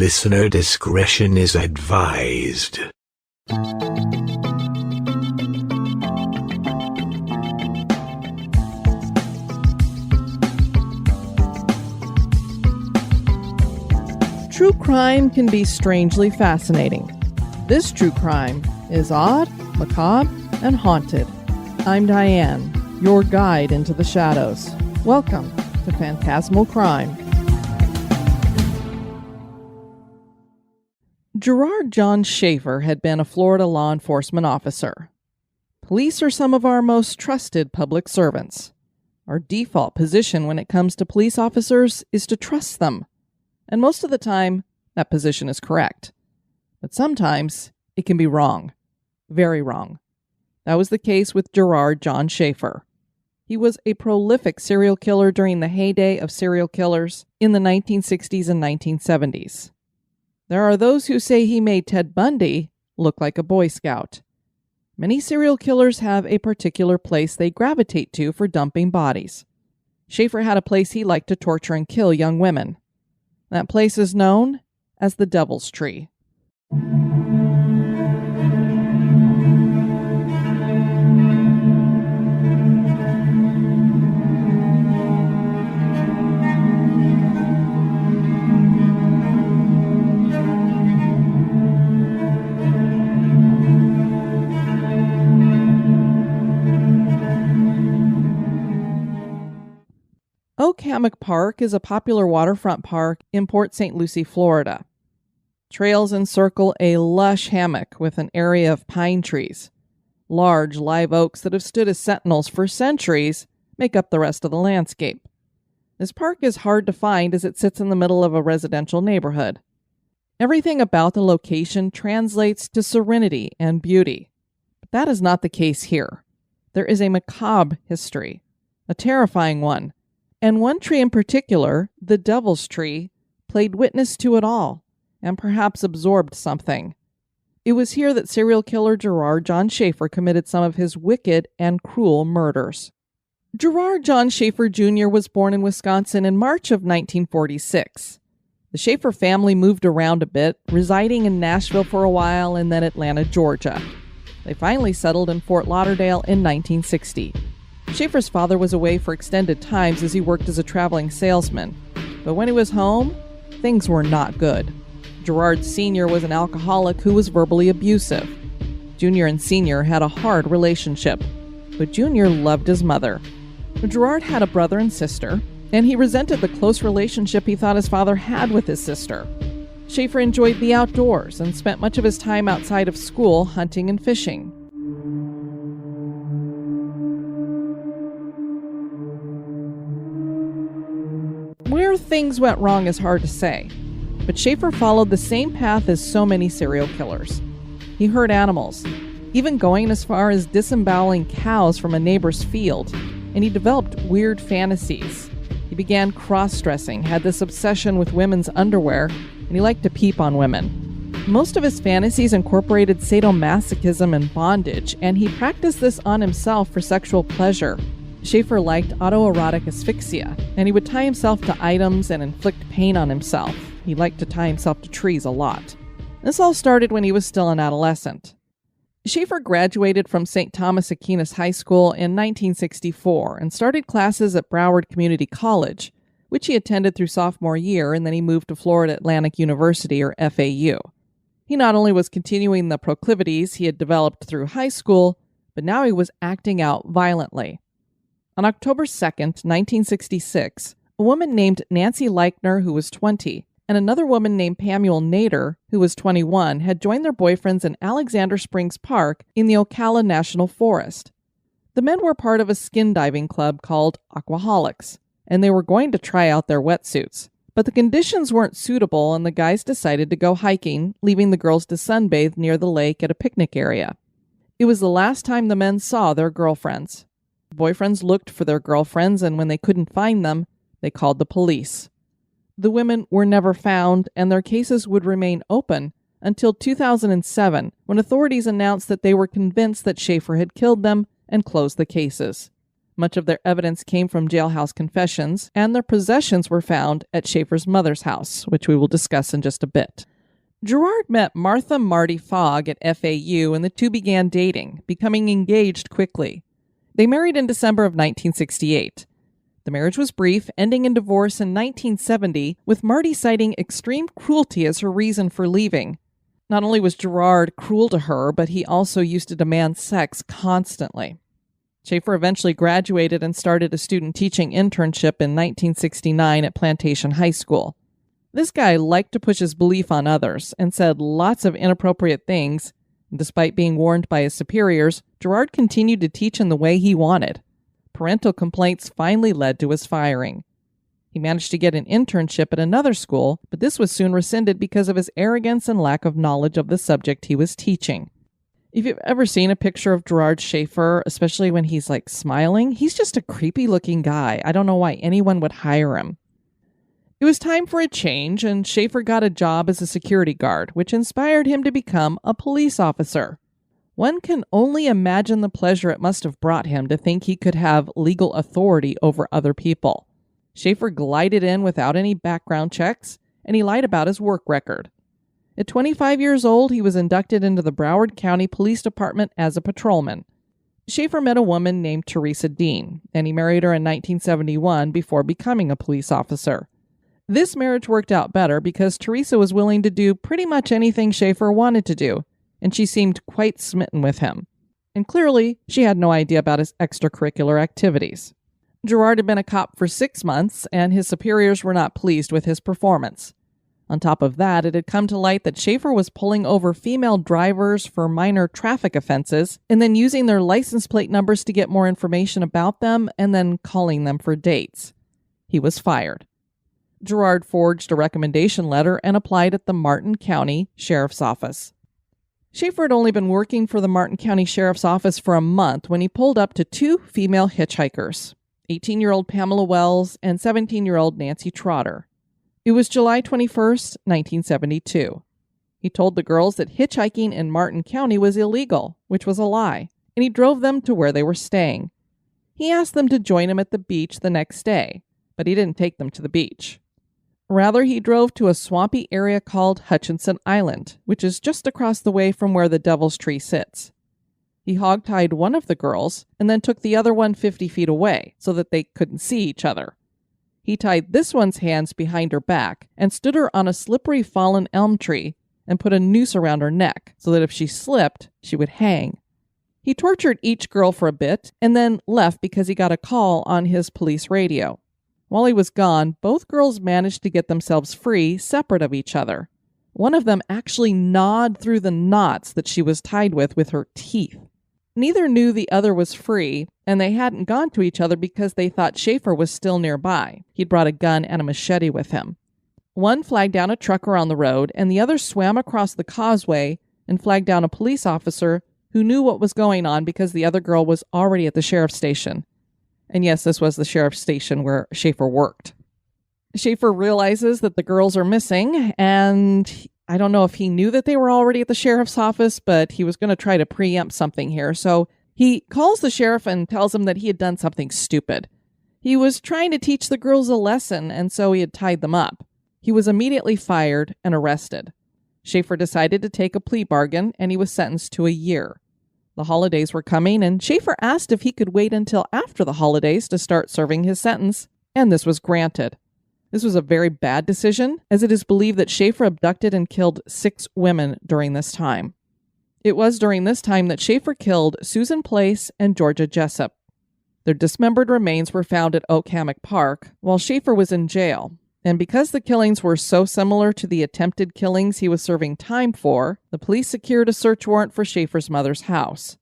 Listener discretion is advised. True crime can be strangely fascinating. This true crime is odd, macabre, and haunted. I'm Diane, your guide into the shadows. Welcome to Phantasmal Crime. Gerard John Schaefer had been a Florida law enforcement officer. Police are some of our most trusted public servants. Our default position when it comes to police officers is to trust them. And most of the time, that position is correct. But sometimes, it can be wrong. Very wrong. That was the case with Gerard John Schaefer. He was a prolific serial killer during the heyday of serial killers in the 1960s and 1970s. There are those who say he made Ted Bundy look like a Boy Scout. Many serial killers have a particular place they gravitate to for dumping bodies. Schaefer had a place he liked to torture and kill young women. That place is known as the Devil's Tree. Oak Hammock Park is a popular waterfront park in Port St. Lucie, Florida. Trails encircle a lush hammock with an area of pine trees. Large live oaks that have stood as sentinels for centuries make up the rest of the landscape. This park is hard to find as it sits in the middle of a residential neighborhood. Everything about the location translates to serenity and beauty. But that is not the case here. There is a macabre history, a terrifying one. And one tree in particular, the Devil's Tree, played witness to it all, and perhaps absorbed something. It was here that serial killer Gerard John Schaefer committed some of his wicked and cruel murders. Gerard John Schaefer Jr. was born in Wisconsin in March of 1946. The Schaefer family moved around a bit, residing in Nashville for a while and then Atlanta, Georgia. They finally settled in Fort Lauderdale in 1960. Schaefer's father was away for extended times as he worked as a traveling salesman. But when he was home, things were not good. Gerard Sr. was an alcoholic who was verbally abusive. Junior and Sr. had a hard relationship, but Junior loved his mother. Gerard had a brother and sister, and he resented the close relationship he thought his father had with his sister. Schaefer enjoyed the outdoors and spent much of his time outside of school hunting and fishing. Where things went wrong is hard to say, but Schaefer followed the same path as so many serial killers. He hurt animals, even going as far as disemboweling cows from a neighbor's field, and he developed weird fantasies. He began cross-dressing, had this obsession with women's underwear, and he liked to peep on women. Most of his fantasies incorporated sadomasochism and bondage, and he practiced this on himself for sexual pleasure. Schaefer liked autoerotic asphyxia, and he would tie himself to items and inflict pain on himself. He liked to tie himself to trees a lot. This all started when he was still an adolescent. Schaefer graduated from St. Thomas Aquinas High School in 1964 and started classes at Broward Community College, which he attended through sophomore year, and then he moved to Florida Atlantic University, or FAU. He not only was continuing the proclivities he had developed through high school, but now he was acting out violently. On October 2nd, 1966, a woman named Nancy Leichner, who was 20, and another woman named Pamuel Nader, who was 21, had joined their boyfriends in Alexander Springs Park in the Ocala National Forest. The men were part of a skin diving club called Aquaholics, and they were going to try out their wetsuits. But the conditions weren't suitable, and the guys decided to go hiking, leaving the girls to sunbathe near the lake at a picnic area. It was the last time the men saw their girlfriends. Boyfriends looked for their girlfriends, and when they couldn't find them, they called the police. The women were never found, and their cases would remain open until 2007, when authorities announced that they were convinced that Schaefer had killed them and closed the cases. Much of their evidence came from jailhouse confessions, and their possessions were found at Schaefer's mother's house, which we will discuss in just a bit. Gerard met Martha Marty Fogg at FAU, and the two began dating, becoming engaged quickly. They married in December of 1968. The marriage was brief, ending in divorce in 1970, with Marty citing extreme cruelty as her reason for leaving. Not only was Gerard cruel to her, but he also used to demand sex constantly. Schaefer eventually graduated and started a student teaching internship in 1969 at Plantation High School. This guy liked to push his belief on others and said lots of inappropriate things. Despite being warned by his superiors, Gerard continued to teach in the way he wanted. Parental complaints finally led to his firing. He managed to get an internship at another school, but this was soon rescinded because of his arrogance and lack of knowledge of the subject he was teaching. If you've ever seen a picture of Gerard Schaefer, especially when he's smiling, he's just a creepy looking guy. I don't know why anyone would hire him. It was time for a change, and Schaefer got a job as a security guard, which inspired him to become a police officer. One can only imagine the pleasure it must have brought him to think he could have legal authority over other people. Schaefer glided in without any background checks, and he lied about his work record. At 25 years old, he was inducted into the Broward County Police Department as a patrolman. Schaefer met a woman named Teresa Dean, and he married her in 1971 before becoming a police officer. This marriage worked out better because Teresa was willing to do pretty much anything Schaefer wanted to do, and she seemed quite smitten with him. And clearly, she had no idea about his extracurricular activities. Gerard had been a cop for 6 months, and his superiors were not pleased with his performance. On top of that, it had come to light that Schaefer was pulling over female drivers for minor traffic offenses and then using their license plate numbers to get more information about them and then calling them for dates. He was fired. Gerard forged a recommendation letter and applied at the Martin County Sheriff's Office. Schaefer had only been working for the Martin County Sheriff's Office for a month when he pulled up to 2 female hitchhikers, 18-year-old Pamela Wells and 17-year-old Nancy Trotter. It was July 21st, 1972. He told the girls that hitchhiking in Martin County was illegal, which was a lie, and he drove them to where they were staying. He asked them to join him at the beach the next day, but he didn't take them to the beach. Rather, he drove to a swampy area called Hutchinson Island, which is just across the way from where the Devil's Tree sits. He hogtied one of the girls and then took the other one 50 feet away so that they couldn't see each other. He tied this one's hands behind her back and stood her on a slippery fallen elm tree and put a noose around her neck so that if she slipped, she would hang. He tortured each girl for a bit and then left because he got a call on his police radio. While he was gone, both girls managed to get themselves free, separate of each other. One of them actually gnawed through the knots that she was tied with her teeth. Neither knew the other was free, and they hadn't gone to each other because they thought Schaefer was still nearby. He'd brought a gun and a machete with him. One flagged down a trucker on the road, and the other swam across the causeway and flagged down a police officer who knew what was going on because the other girl was already at the sheriff's station. And yes, this was the sheriff's station where Schaefer worked. Schaefer realizes that the girls are missing, and I don't know if he knew that they were already at the sheriff's office, but he was going to try to preempt something here. So he calls the sheriff and tells him that he had done something stupid. He was trying to teach the girls a lesson, and so he had tied them up. He was immediately fired and arrested. Schaefer decided to take a plea bargain, and he was sentenced to a year. The holidays were coming, and Schaefer asked if he could wait until after the holidays to start serving his sentence, and this was granted. This was a very bad decision, as it is believed that Schaefer abducted and killed 6 women during this time. It was during this time that Schaefer killed Susan Place and Georgia Jessup. Their dismembered remains were found at Oak Hammock Park while Schaefer was in jail, and because the killings were so similar to the attempted killings he was serving time for, the police secured a search warrant for Schaefer's mother's house.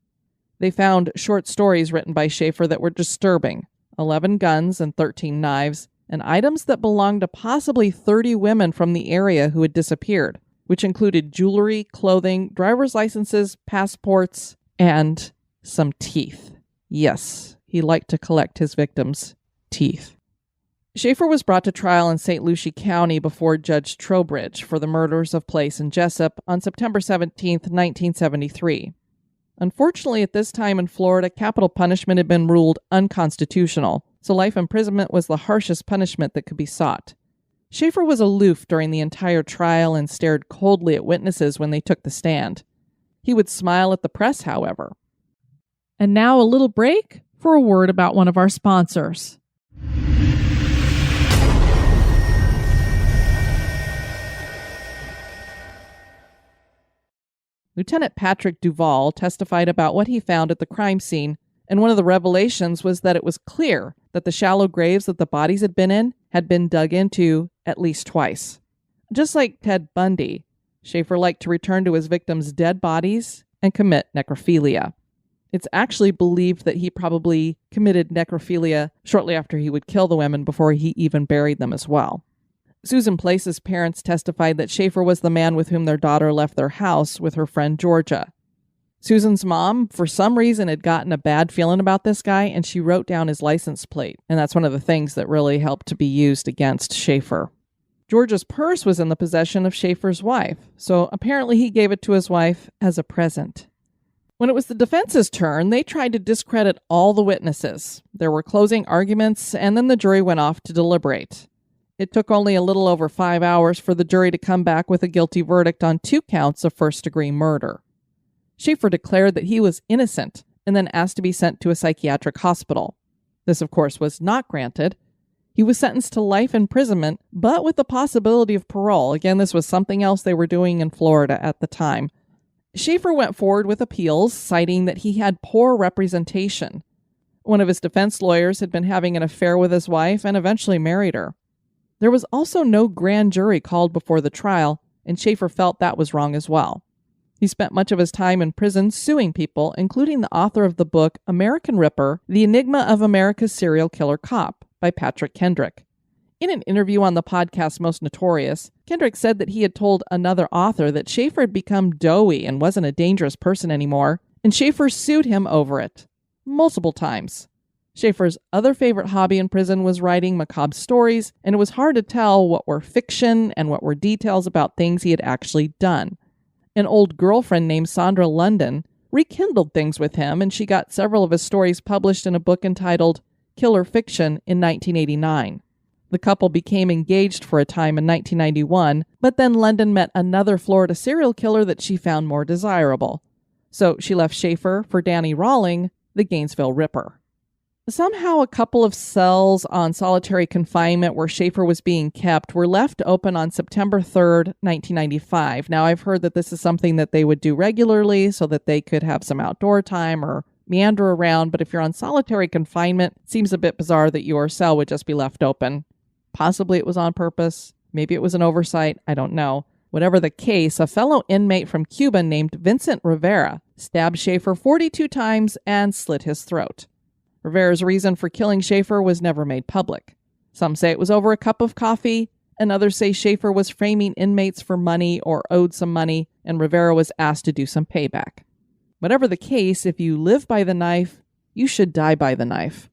They found short stories written by Schaefer that were disturbing, 11 guns and 13 knives, and items that belonged to possibly 30 women from the area who had disappeared, which included jewelry, clothing, driver's licenses, passports, and some teeth. Yes, he liked to collect his victims' teeth. Schaefer was brought to trial in St. Lucie County before Judge Trowbridge for the murders of Place and Jessup on September 17, 1973. Unfortunately, at this time in Florida, capital punishment had been ruled unconstitutional, so life imprisonment was the harshest punishment that could be sought. Schaefer was aloof during the entire trial and stared coldly at witnesses when they took the stand. He would smile at the press, however. And now a little break for a word about one of our sponsors. Lieutenant Patrick Duval testified about what he found at the crime scene, and one of the revelations was that it was clear that the shallow graves that the bodies had been in had been dug into at least twice. Just like Ted Bundy, Schaefer liked to return to his victims' dead bodies and commit necrophilia. It's actually believed that he probably committed necrophilia shortly after he would kill the women before he even buried them as well. Susan Place's parents testified that Schaefer was the man with whom their daughter left their house with her friend Georgia. Susan's mom, for some reason, had gotten a bad feeling about this guy, and she wrote down his license plate, and that's one of the things that really helped to be used against Schaefer. Georgia's purse was in the possession of Schaefer's wife, so apparently he gave it to his wife as a present. When it was the defense's turn, they tried to discredit all the witnesses. There were closing arguments, and then the jury went off to deliberate. It took only a little over 5 hours for the jury to come back with a guilty verdict on 2 counts of first-degree murder. Schaefer declared that he was innocent and then asked to be sent to a psychiatric hospital. This, of course, was not granted. He was sentenced to life imprisonment, but with the possibility of parole. Again, this was something else they were doing in Florida at the time. Schaefer went forward with appeals, citing that he had poor representation. One of his defense lawyers had been having an affair with his wife and eventually married her. There was also no grand jury called before the trial, and Schaefer felt that was wrong as well. He spent much of his time in prison suing people, including the author of the book American Ripper, The Enigma of America's Serial Killer Cop by Patrick Kendrick. In an interview on the podcast Most Notorious, Kendrick said that he had told another author that Schaefer had become doughy and wasn't a dangerous person anymore, and Schaefer sued him over it multiple times. Schaefer's other favorite hobby in prison was writing macabre stories, and it was hard to tell what were fiction and what were details about things he had actually done. An old girlfriend named Sandra London rekindled things with him, and she got several of his stories published in a book entitled Killer Fiction in 1989. The couple became engaged for a time in 1991, but then London met another Florida serial killer that she found more desirable. So she left Schaefer for Danny Rawling, the Gainesville Ripper. Somehow a couple of cells on solitary confinement where Schaefer was being kept were left open on September 3rd, 1995. Now, I've heard that this is something that they would do regularly so that they could have some outdoor time or meander around, but if you're on solitary confinement, it seems a bit bizarre that your cell would just be left open. Possibly it was on purpose. Maybe it was an oversight. I don't know. Whatever the case, a fellow inmate from Cuba named Vincent Rivera stabbed Schaefer 42 times and slit his throat. Rivera's reason for killing Schaefer was never made public. Some say it was over a cup of coffee, and others say Schaefer was framing inmates for money or owed some money, and Rivera was asked to do some payback. Whatever the case, if you live by the knife, you should die by the knife.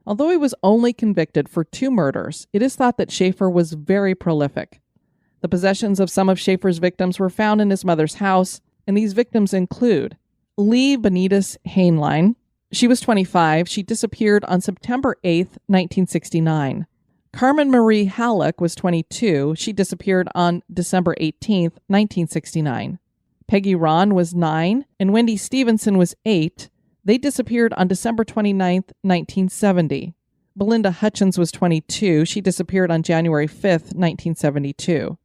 Although he was only convicted for 2 murders, it is thought that Schaefer was very prolific. The possessions of some of Schaefer's victims were found in his mother's house, and these victims include Lee Benitez Hainline. She was 25. She disappeared on September 8th, 1969. Carmen Marie Halleck was 22. She disappeared on December 18th, 1969. Peggy Ron was 9, and Wendy Stevenson was 8. They disappeared on December 29th, 1970. Belinda Hutchins was 22. She disappeared on January 5th, 1972.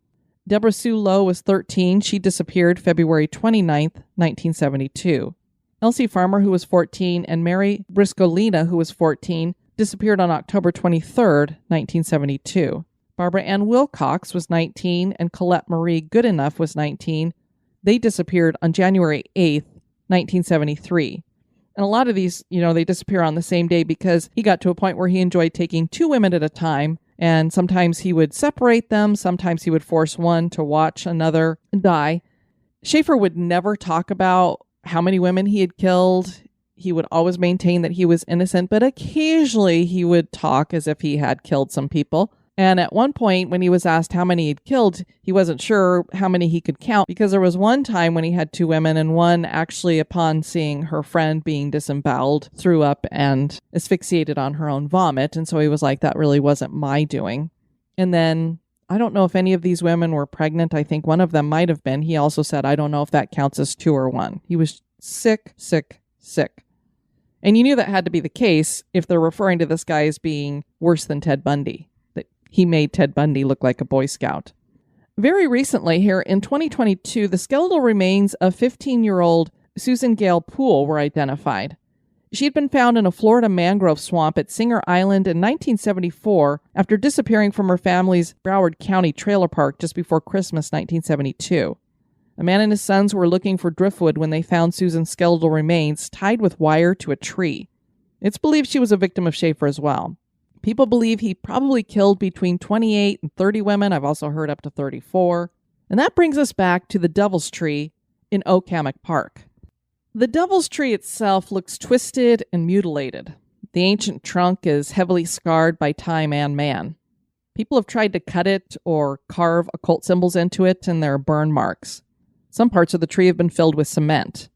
Deborah Sue Lowe was 13. She disappeared February 29th, 1972. Elsie Farmer, who was 14, and Mary Briscolina, who was 14, disappeared on October 23rd, 1972. Barbara Ann Wilcox was 19, and Colette Marie Goodenough was 19. They disappeared on January 8th, 1973. And a lot of these, they disappear on the same day because he got to a point where he enjoyed taking 2 women at a time, and sometimes he would separate them, sometimes he would force one to watch another die. Schaefer would never talk about how many women he had killed. He would always maintain that he was innocent, but occasionally he would talk as if he had killed some people. And at one point, when he was asked how many he'd killed, he wasn't sure how many he could count, because there was one time when he had 2 women, and one actually, upon seeing her friend being disemboweled, threw up and asphyxiated on her own vomit. And so he was like, that really wasn't my doing. And then I don't know if any of these women were pregnant. I think one of them might have been. He also said, I don't know if that counts as 2 or 1. He was sick, sick, sick. And you knew that had to be the case if they're referring to this guy as being worse than Ted Bundy. That he made Ted Bundy look like a Boy Scout. Very recently here in 2022, the skeletal remains of 15-year-old Susan Gale Poole were identified. She had been found in a Florida mangrove swamp at Singer Island in 1974 after disappearing from her family's Broward County trailer park just before Christmas 1972. A man and his sons were looking for driftwood when they found Susan's skeletal remains tied with wire to a tree. It's believed she was a victim of Schaefer as well. People believe he probably killed between 28 and 30 women. I've also heard up to 34. And that brings us back to the Devil's Tree in Oak Hammock Park. The Devil's Tree itself looks twisted and mutilated. The ancient trunk is heavily scarred by time and man. People have tried to cut it or carve occult symbols into it, and there are burn marks. Some parts of the tree have been filled with cement.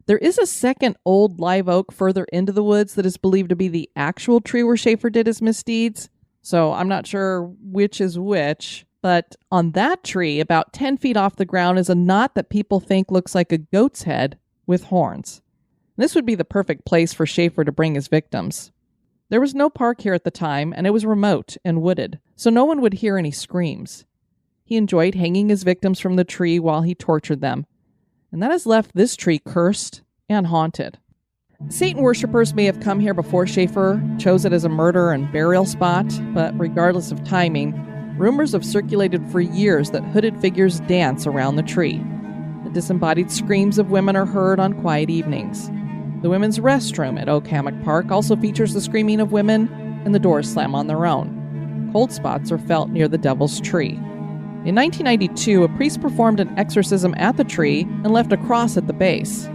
There is a second old live oak further into the woods that is believed to be the actual tree where Schaefer did his misdeeds. So I'm not sure which is which, but on that tree, about 10 feet off the ground, is a knot that people think looks like a goat's head with horns. This would be the perfect place for Schaefer to bring his victims. There was no park here at the time, and it was remote and wooded, so no one would hear any screams. He enjoyed hanging his victims from the tree while he tortured them, and that has left this tree cursed and haunted. Satan worshippers may have come here before Schaefer chose it as a murder and burial spot, but regardless of timing, rumors have circulated for years that hooded figures dance around the tree. The disembodied screams of women are heard on quiet evenings. The women's restroom at Oak Hammock Park also features the screaming of women, and the doors slam on their own. Cold spots are felt near the Devil's Tree. In 1992, a priest performed an exorcism at the tree and left a cross at the base.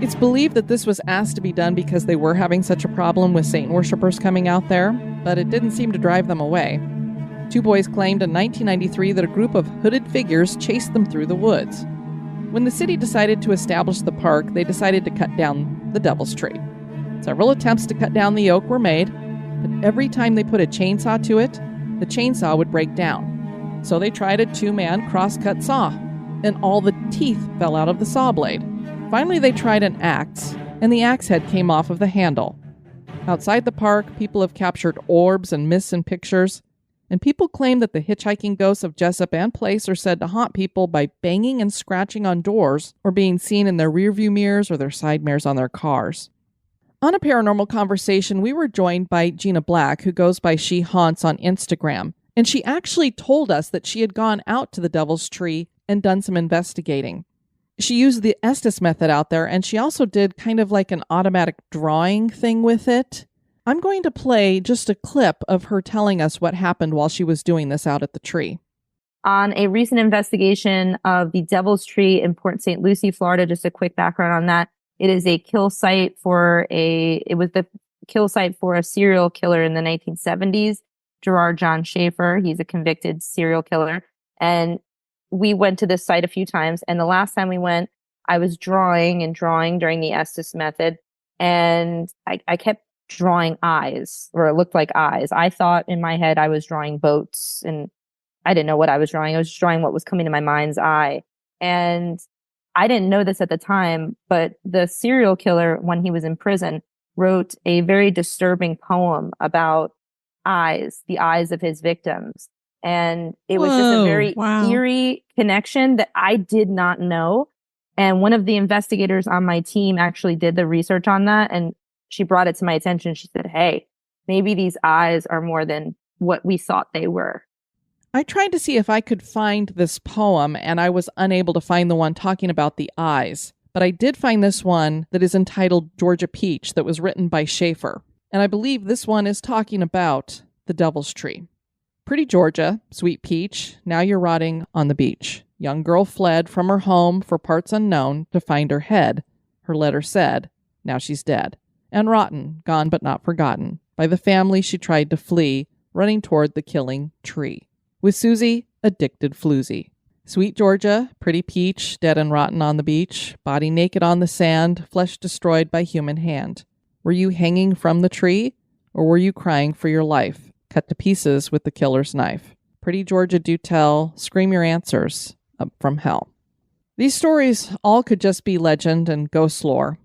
It's believed that this was asked to be done because they were having such a problem with Satan worshippers coming out there, but it didn't seem to drive them away. 2 boys claimed in 1993 that a group of hooded figures chased them through the woods. When the city decided to establish the park, they decided to cut down the Devil's Tree. Several attempts to cut down the oak were made, but every time they put a chainsaw to it, the chainsaw would break down. So they tried a 2-man cross-cut saw, and all the teeth fell out of the saw blade. Finally, they tried an axe, and the axe head came off of the handle. Outside the park, people have captured orbs and myths and pictures, and people claim that the hitchhiking ghosts of Jessup and Place are said to haunt people by banging and scratching on doors or being seen in their rearview mirrors or their side mirrors on their cars. On a paranormal conversation, we were joined by Gina Black, who goes by She Haunts on Instagram. And she actually told us that she had gone out to the Devil's Tree and done some investigating. She used the Estes method out there, and she also did kind of like an automatic drawing thing with it. I'm going to play just a clip of her telling us what happened while she was doing this out at the tree. On a recent investigation of the Devil's Tree in Port St. Lucie, Florida, just a quick background on that. It is a kill site it was the kill site for a serial killer in the 1970s. Gerard John Schaefer. He's a convicted serial killer. And we went to this site a few times. And the last time we went, I was drawing during the Estes method. And I kept drawing eyes, or it looked like eyes. I thought in my head I was drawing boats, and I didn't know what I was drawing. I was just drawing what was coming to my mind's eye. And I didn't know this at the time, but the serial killer, when he was in prison, wrote a very disturbing poem about eyes, the eyes of his victims. And it was just a very eerie connection that I did not know. And one of the investigators on my team actually did the research on that. And she brought it to my attention. She said, hey, maybe these eyes are more than what we thought they were. I tried to see if I could find this poem, and I was unable to find the one talking about the eyes. But I did find this one that is entitled Georgia Peach, that was written by Schaefer. And I believe this one is talking about the Devil's Tree. Pretty Georgia, sweet peach, now you're rotting on the beach. Young girl fled from her home for parts unknown to find her head. Her letter said, now she's dead. And rotten, gone but not forgotten. By the family she tried to flee, running toward the killing tree, with Susie, addicted floozy. Sweet Georgia, pretty peach, dead and rotten on the beach, body naked on the sand, flesh destroyed by human hand. Were you hanging from the tree, or were you crying for your life, cut to pieces with the killer's knife? Pretty Georgia, do tell, scream your answers up from hell. These stories all could just be legend and ghost lore,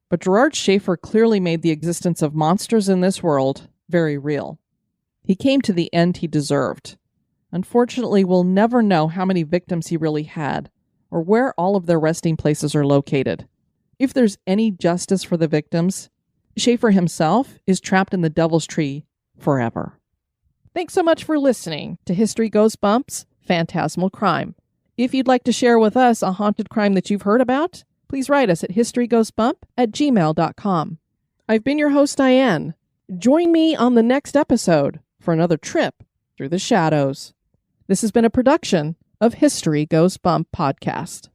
but Gerard Schaefer clearly made the existence of monsters in this world very real. He came to the end he deserved. Unfortunately, we'll never know how many victims he really had, or where all of their resting places are located. If there's any justice for the victims, Schaefer himself is trapped in the Devil's Tree forever. Thanks so much for listening to History Goes Bumps, Phantasmal Crime. If you'd like to share with us a haunted crime that you've heard about, please write us at historygoesbump@gmail.com. I've been your host, Diane. Join me on the next episode for another trip through the shadows. This has been a production of History Goes Bump podcast.